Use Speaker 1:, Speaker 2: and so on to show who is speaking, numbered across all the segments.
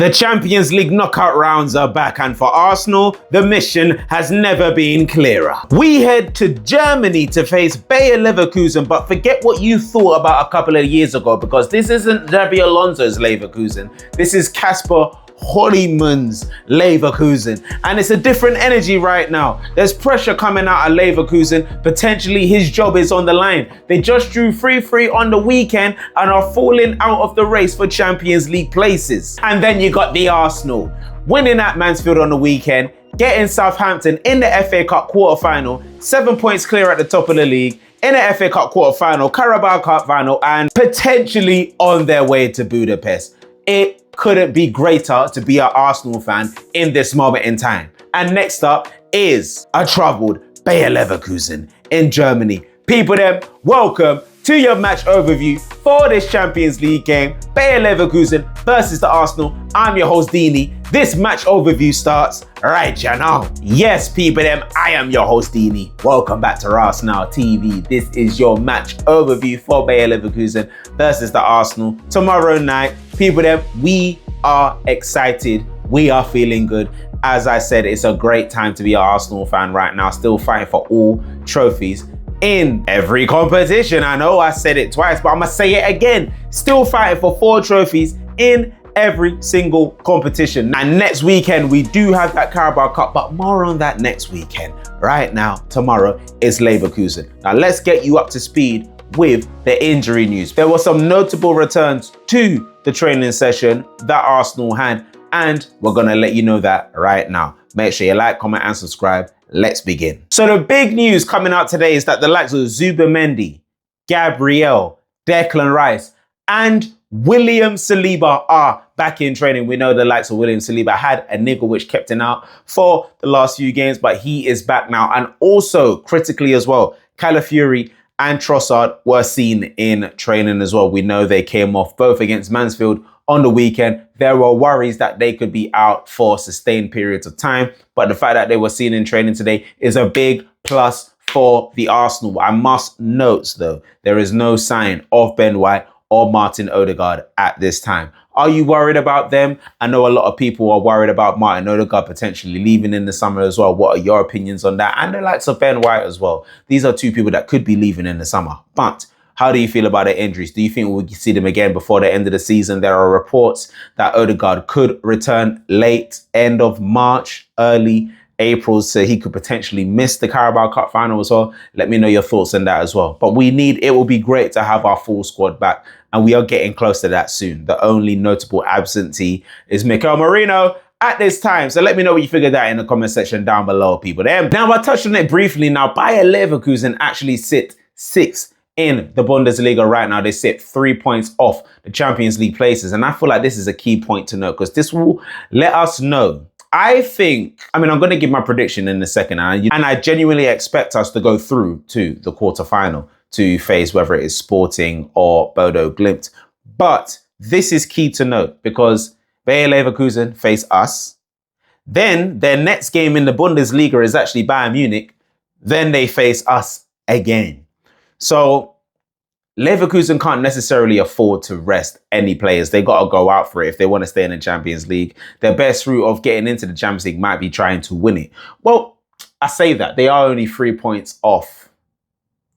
Speaker 1: The Champions League knockout rounds are back, and for Arsenal, the mission has never been clearer. We head to Germany to face Bayer Leverkusen, but forget what you thought about a couple of years ago, because this isn't Xabi Alonso's Leverkusen. This is Kasper Hollyman's Leverkusen, and it's a different energy right now. There's pressure coming out of Leverkusen. Potentially his job is on the line. They just drew 3-3 on the weekend and are falling out of the race for Champions League places. And then you got the Arsenal winning at Mansfield on the weekend, getting Southampton in the FA Cup quarter-final, 7 points clear at the top of the league, in the FA Cup quarter-final, Carabao Cup final, and potentially on their way to Budapest. It couldn't be greater to be an Arsenal fan in this moment in time. And next up is a troubled Bayer Leverkusen in Germany. People them, welcome to your match overview for this Champions League game, Bayer Leverkusen versus the Arsenal. I'm your host Dini. This match overview starts right now. Yes, people them, I am your host Dini. Welcome back to Rasenal TV. This is your match overview for Bayer Leverkusen versus the Arsenal tomorrow night. People them, we are excited. We are feeling good. As I said, it's a great time to be an Arsenal fan right now, still fighting for all trophies in every competition. I know I said it twice, but I'm gonna say it again. Still fighting for 4 trophies in every single competition. And next weekend, we do have that Carabao Cup, but more on that next weekend. Right now, tomorrow is Leverkusen. Now let's get you up to speed with the injury news. There were some notable returns to the training session that Arsenal had, and we're gonna let you know that right now. Make sure you like, comment, and subscribe. Let's begin. So the big news coming out today is that the likes of Zubimendi, Gabriel, Declan Rice, and William Saliba are back in training. We know the likes of William Saliba had a niggle which kept him out for the last few games, but he is back now. And also, critically as well, Calafiori and Trossard were seen in training as well. We know they came off both against Mansfield on the weekend. There were worries that they could be out for sustained periods of time, but the fact that they were seen in training today is a big plus for the Arsenal. I must note though, there is no sign of Ben White or Martin Odegaard at this time. Are you worried about them? I know a lot of people are worried about Martin Odegaard potentially leaving in the summer as well. What are your opinions on that? And the likes of Ben White as well. These are 2 people that could be leaving in the summer. But how do you feel about their injuries? Do you think we'll see them again before the end of the season? There are reports that Odegaard could return late, end of March, early April, so he could potentially miss the Carabao Cup final as well. Let me know your thoughts on that as well. But it will be great to have our full squad back, and we are getting close to that soon. The only notable absentee is Mikel Merino at this time. So let me know what you figured that in the comment section down below, people. Now, I touched on it briefly. Now, Bayer Leverkusen actually sit 6th in the Bundesliga right now. They sit 3 points off the Champions League places. And I feel like this is a key point to note, because this will let us know. I'm going to give my prediction in a second, and I genuinely expect us to go through to the quarterfinal to face whether it is Sporting or Bodo Glimt. But this is key to note, because Bayer Leverkusen face us. Then their next game in the Bundesliga is actually Bayern Munich. Then they face us again. So Leverkusen can't necessarily afford to rest any players. They got to go out for it if they want to stay in the Champions League. Their best route of getting into the Champions League might be trying to win it. Well, I say that. They are only 3 points off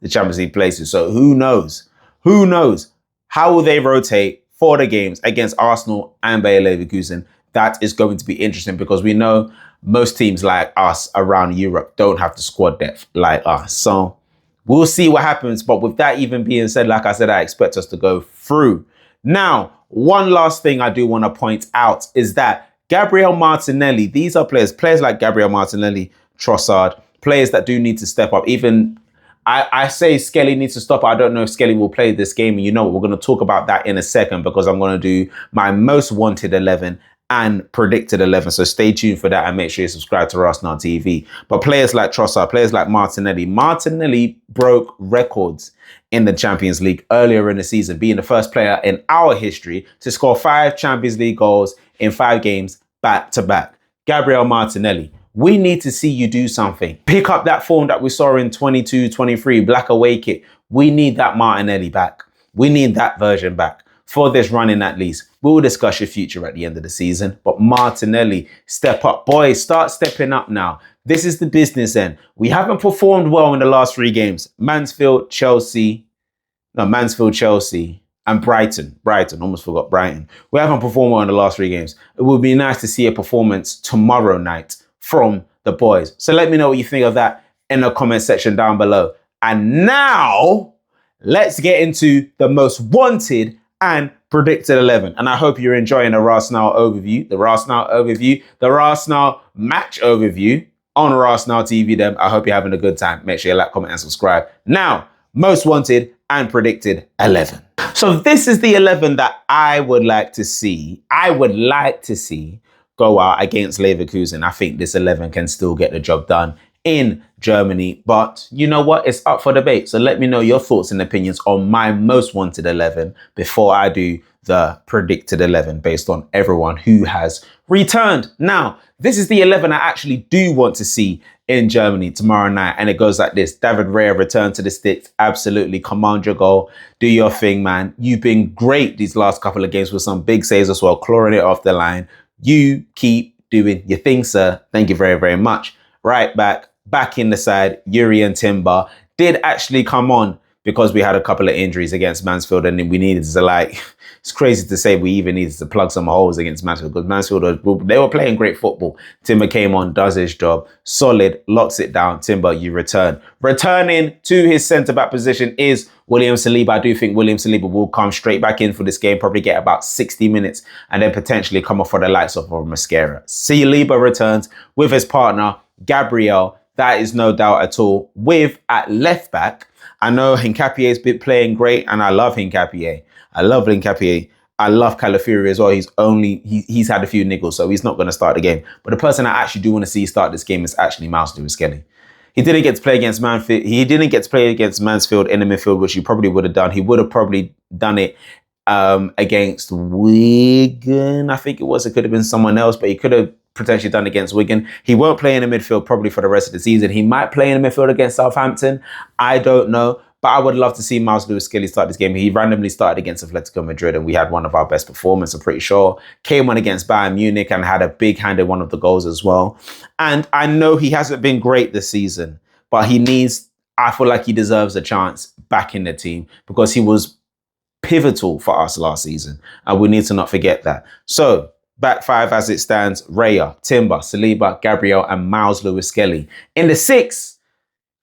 Speaker 1: the Champions League places. So who knows? Who knows? How will they rotate for the games against Arsenal and Bayer Leverkusen? That is going to be interesting, because we know most teams like us around Europe don't have the squad depth like us. So we'll see what happens. But with that even being said, like I said, I expect us to go through. Now, one last thing I do want to point out is that Gabriel Martinelli, these are players like Gabriel Martinelli, Trossard, players that do need to step up. Even I say Skelly needs to stop. I don't know if Skelly will play this game. And you know what? We're going to talk about that in a second, because I'm going to do my most wanted 11 and predicted 11. So stay tuned for that, and make sure you subscribe to Rasenal TV. But players like Trossard, players like Martinelli broke records in the Champions League earlier in the season, being the first player in our history to score 5 Champions League goals in 5 games back to back. Gabriel Martinelli, we need to see you do something. Pick up that form that we saw in 22-23, Black away kit. We need that Martinelli back. We need that version back. for this running at least. We'll discuss your future at the end of the season. But Martinelli, step up. Boys, start stepping up now. This is the business end. We haven't performed well in the last 3 games. Mansfield, Chelsea, and Brighton. Almost forgot Brighton. We haven't performed well in the last 3 games. It would be nice to see a performance tomorrow night from the boys. So let me know what you think of that in the comment section down below. And now, let's get into the most wanted and predicted 11. And I hope you're enjoying the Rasenal overview, the Rasenal match overview on Rasenal TV. Then I hope you're having a good time. Make sure you like, comment, and subscribe. Now, most wanted and predicted 11. So this is the 11 that I would like to see. Go out against Leverkusen. I think this 11 can still get the job done in Germany, but you know what? It's up for debate. So let me know your thoughts and opinions on my most wanted 11 before I do the predicted 11 based on everyone who has returned. Now, this is the 11 I actually do want to see in Germany tomorrow night, and it goes like this. David Raya return to the sticks. Absolutely. Command your goal. Do your thing, man. You've been great these last couple of games with some big saves as well, clawing it off the line. You keep doing your thing, sir. Thank you very, very much. Right back in the side, Yuri and Timber did actually come on because we had a couple of injuries against Mansfield, and we needed to, it's crazy to say we even needed to plug some holes against Mansfield, because Mansfield, they were playing great football. Timber came on, does his job, solid, locks it down. Timber, you return. Returning to his centre-back position is William Saliba. I do think William Saliba will come straight back in for this game, probably get about 60 minutes, and then potentially come off for the likes of Mascara. Saliba returns with his partner, Gabriel. That is no doubt at all. With at left back, I know Hincapie's been playing great, and I love Hincapie. I love Calafiori as well. He's had a few niggles, so he's not going to start the game. But the person I actually do want to see start this game is actually Miles Lewis-Kelly. He didn't get to play against Mansfield. He didn't get to play against Mansfield in the midfield, which he probably would have done. He would have probably done it against Wigan. I think it was. It could have been someone else, but he could have potentially done against Wigan. He won't play in the midfield probably for the rest of the season. He might play in the midfield against Southampton. I don't know. But I would love to see Miles Lewis-Kelly start this game. He randomly started against Atletico Madrid, and we had one of our best performances, I'm pretty sure. Came on against Bayern Munich and had a big hand in one of the goals as well. And I know he hasn't been great this season, but I feel like he deserves a chance back in the team because he was pivotal for us last season. And we need to not forget that. So, back 5 as it stands, Raya, Timber, Saliba, Gabriel, and Miles Lewis-Kelly. In the 6,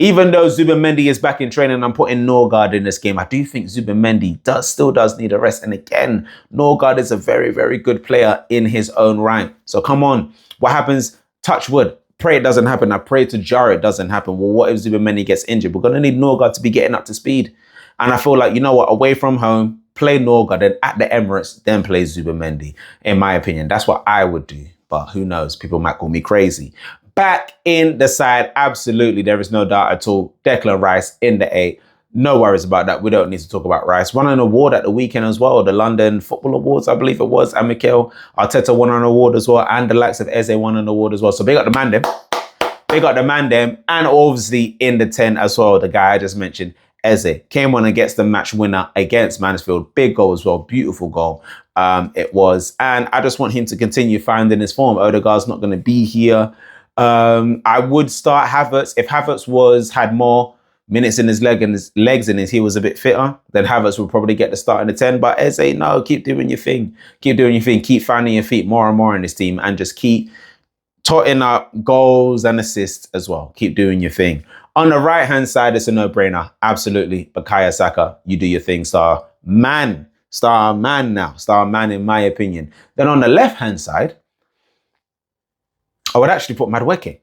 Speaker 1: even though Zubimendi is back in training, I'm putting Norgard in this game. I do think Zubimendi still does need a rest. And again, Norgard is a very, very good player in his own right. So come on. What happens? Touch wood. Pray it doesn't happen. I pray to jar it doesn't happen. Well, what if Zubimendi gets injured? We're going to need Norgard to be getting up to speed. And I feel like, you know what? Away from home, play Norgard, and at the Emirates, then play Zubimendi. In my opinion, that's what I would do. But who knows? People might call me crazy. Back in the side, absolutely, there is no doubt at all. Declan Rice in the 8. No worries about that. We don't need to talk about Rice. Won an award at the weekend as well. The London Football Awards, I believe it was. And Mikel Arteta won an award as well. And the likes of Eze won an award as well. So big up the man them. Big up the man them. And obviously in the 10 as well, the guy I just mentioned, Eze, came on and gets the match winner against Mansfield. Big goal as well. Beautiful goal. It was. And I just want him to continue finding his form. Odegaard's not going to be here. I would start Havertz. If Havertz had more minutes in his legs and he was a bit fitter, then Havertz would probably get the start in the 10. But Eze, no, keep doing your thing. Keep doing your thing. Keep finding your feet more and more in this team, and just keep totting up goals and assists as well. Keep doing your thing. On the right-hand side, it's a no-brainer. Absolutely. Bukayo Saka, you do your thing, star man. Star man now. Star man, in my opinion. Then on the left-hand side, I would actually put Madueke.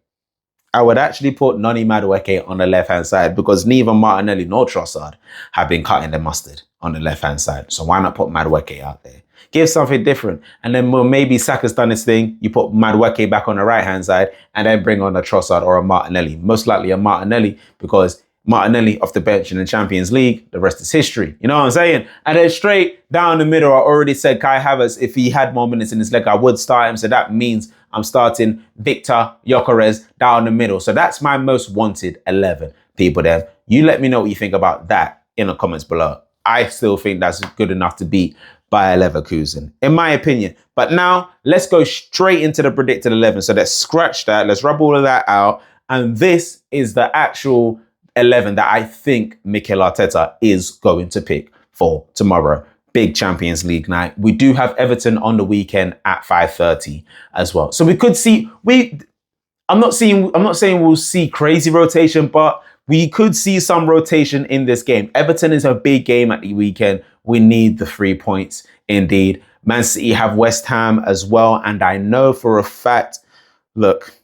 Speaker 1: I would actually put Noni Madueke on the left-hand side because neither Martinelli nor Trossard have been cutting the mustard on the left-hand side. So why not put Madueke out there? Give something different. And then maybe Saka's done his thing. You put Madueke back on the right-hand side and then bring on a Trossard or a Martinelli. Most likely a Martinelli because Martinelli off the bench in the Champions League. The rest is history. You know what I'm saying? And then straight down the middle, I already said Kai Havertz, if he had more minutes in his leg, I would start him. So that means I'm starting Victor Gyökeres down the middle. So that's my most wanted 11 people there. You let me know what you think about that in the comments below. I still think that's good enough to beat Bayer Leverkusen, in my opinion. But now let's go straight into the predicted 11. So let's scratch that. Let's rub all of that out. And this is the actual 11 that I think Mikel Arteta is going to pick for tomorrow. Big Champions League night. We do have Everton on the weekend at 5:30 as well. So we could see, I'm not saying we'll see crazy rotation, but we could see some rotation in this game. Everton is a big game at the weekend. We need the 3 points indeed. Man City have West Ham as well. And I know for a fact, look,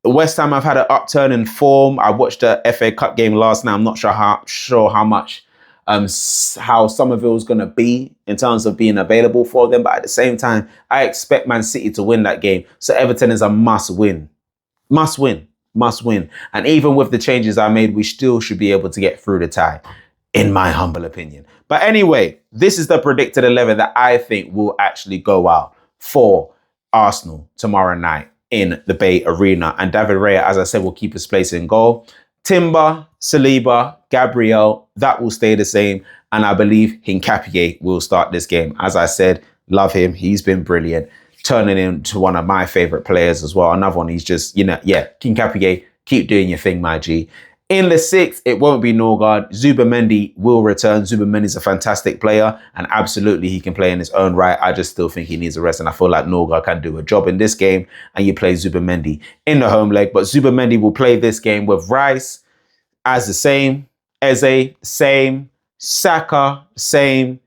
Speaker 1: West Ham have had an upturn in form. I watched the FA Cup game last night. I'm not sure how much how Somerville's going to be in terms of being available for them. But at the same time, I expect Man City to win that game. So Everton is a must win. Must win. Must win. And even with the changes I made, we still should be able to get through the tie, in my humble opinion. But anyway, this is the predicted 11 that I think will actually go out for Arsenal tomorrow night in the Bay Arena. And David Raya, as I said, will keep his place in goal. Timber, Saliba, Gabriel, that will stay the same. And I believe Hincapié will start this game. As I said, love him. He's been brilliant. Turning into one of my favorite players as well. Another one, he's just, Hincapié, keep doing your thing, my G. In the 6th, it won't be Norgard. Zubimendi will return. Zubimendi's a fantastic player, and absolutely he can play in his own right. I just still think he needs a rest, and I feel like Norgard can do a job in this game, and you play Zubimendi in the home leg. But Zubimendi will play this game with Rice as the same, Eze, same, Saka, same,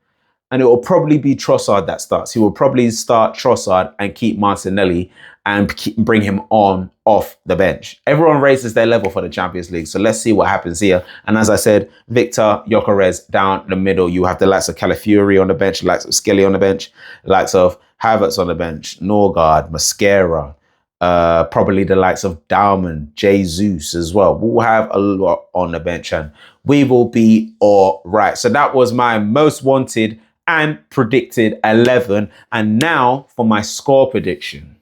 Speaker 1: and it will probably be Trossard that starts. He will probably start Trossard and keep Martinelli and bring him on off the bench. Everyone raises their level for the Champions League. So let's see what happens here. And as I said, Victor Gyökeres down the middle. You have the likes of Calafiori on the bench, the likes of Skelly on the bench, the likes of Havertz on the bench, Norgard, Mascara, probably the likes of Daumann, Jesus as well. We'll have a lot on the bench and we will be all right. So that was my most wanted and predicted 11. And now for my score prediction.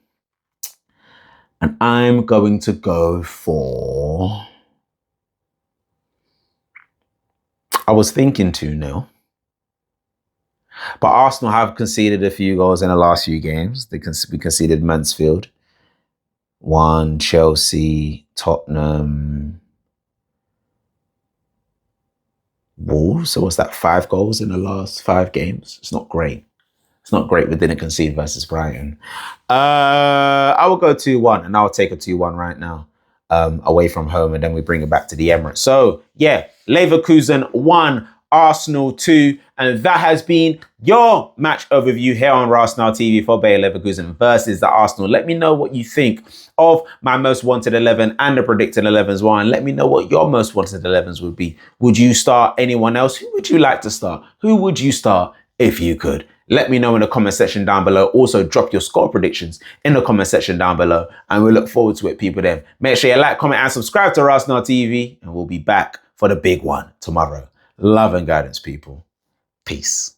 Speaker 1: And I'm going to go for, I was thinking 2-0. But Arsenal have conceded a few goals in the last few games. We conceded Mansfield 1, Chelsea, Tottenham, Wolves. So what's that, 5 goals in the last 5 games? It's not great. It's not great. We didn't concede versus Brighton. I will go 2-1 and I'll take a 2-1 right now away from home, and then we bring it back to the Emirates. So yeah, Leverkusen 1, Arsenal 2, and that has been your match overview here on Rasenal TV for Bayer Leverkusen versus the Arsenal. Let me know what you think of my most wanted 11 and the predicted 11s one. And let me know what your most wanted 11s would be. Would you start anyone else? Who would you like to start? Who would you start if you could? Let me know in the comment section down below. Also, drop your score predictions in the comment section down below. And we look forward to it, people then. Make sure you like, comment, and subscribe to Rasenal TV. And we'll be back for the big one tomorrow. Love and guidance, people. Peace.